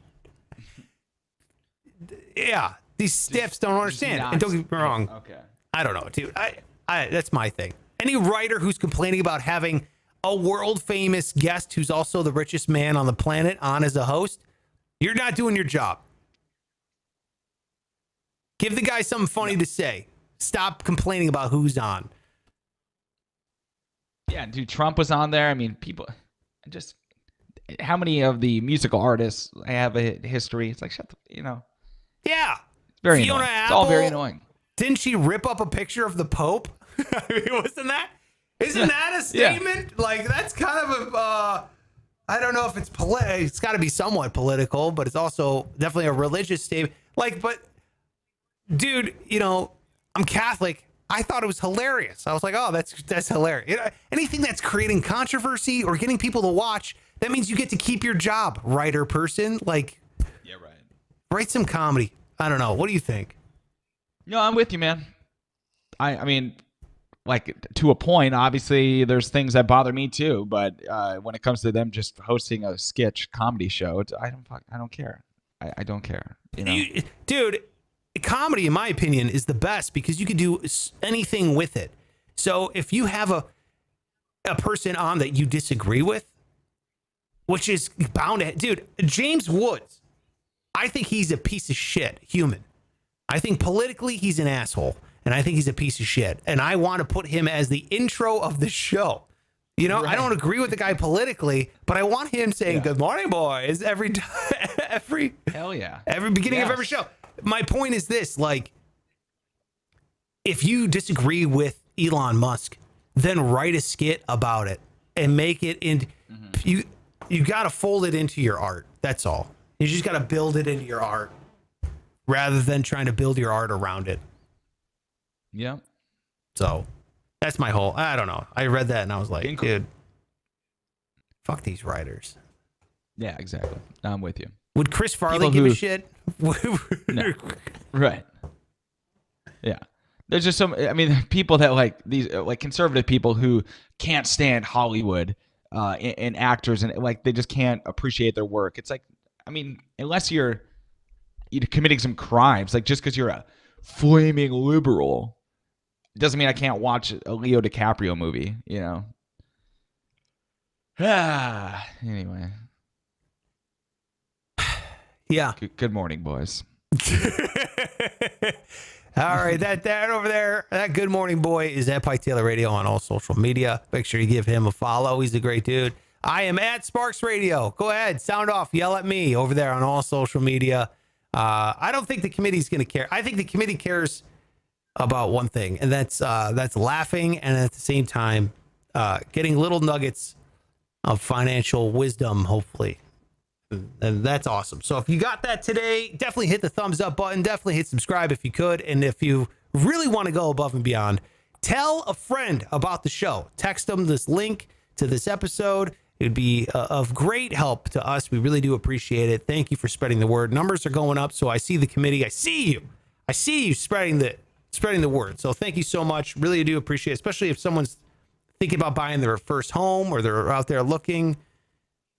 yeah, these stiffs don't understand. And don't get me wrong. Okay. I don't know, dude. I that's my thing. Any writer who's complaining about having a world famous guest who's also the richest man on the planet on as a host, you're not doing your job. Give the guy something funny to say. Stop complaining about who's on. Yeah, dude, Trump was on there. I mean, how many of the musical artists have a history? It's like, Yeah. It's very Fiona annoying. Apple, It's all very annoying. Didn't she rip up a picture of the Pope? I mean, isn't that a statement? Yeah. Like, that's kind of I don't know if it's it's got to be somewhat political, but it's also definitely a religious statement. Like, but dude, I'm Catholic. I thought it was hilarious. I was like, oh, that's hilarious. Anything that's creating controversy or getting people to watch, that means you get to keep your job, writer person. Like, yeah, right. Write some comedy. I don't know. What do you think? No, I'm with you, man. I mean, like, to a point, obviously there's things that bother me too, but when it comes to them just hosting a sketch comedy show, I don't care. I don't care. You know? Dude, comedy, in my opinion, is the best because you can do anything with it. So if you have a person on that you disagree with, which is bound to, dude, James Woods, I think he's a piece of shit human. I think politically he's an asshole, and I think he's a piece of shit. And I want to put him as the intro of the show. You know, right. I don't agree with the guy politically, but I want him saying "Good morning, boys" every hell yeah, every beginning of every show. My point is this: like, if you disagree with Elon Musk, then write a skit about it and make it in. You got to fold it into your art. That's all. You just got to build it into your art rather than trying to build your art around it. Yeah. So that's my whole, I don't know. I read that and I was like, dude, fuck these writers. Yeah, exactly. I'm with you. Would Chris Farley give a shit? No. Right. Yeah. There's just some, I mean, people that like these, like conservative people who can't stand Hollywood and actors and like they just can't appreciate their work. It's like, I mean, unless you're committing some crimes, like just because you're a flaming liberal doesn't mean I can't watch a Leo DiCaprio movie, you know? Anyway. Yeah. Good morning, boys. All right, that over there, that Good Morning Boy is at Pike Taylor Radio on all social media. Make sure you give him a follow. He's a great dude. I am at Sparks Radio. Go ahead, sound off, yell at me over there on all social media. I don't think the committee's going to care. I think the committee cares about one thing, and that's laughing and at the same time getting little nuggets of financial wisdom, hopefully. And that's awesome. So if you got that today, definitely hit the thumbs up button. Definitely hit subscribe if you could. And if you really want to go above and beyond, tell a friend about the show. Text them this link to this episode. It would be of great help to us. We really do appreciate it. Thank you for spreading the word. Numbers are going up, so I see the committee. I see you spreading the word. So thank you so much. Really do appreciate it, especially if someone's thinking about buying their first home or they're out there looking.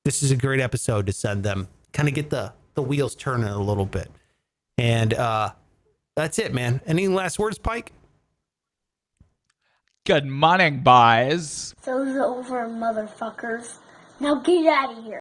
This is a great episode to send them, kind of get the wheels turning a little bit. And that's it, man. Any last words, Pike? Good morning, boys. Show's over, motherfuckers. Now get out of here.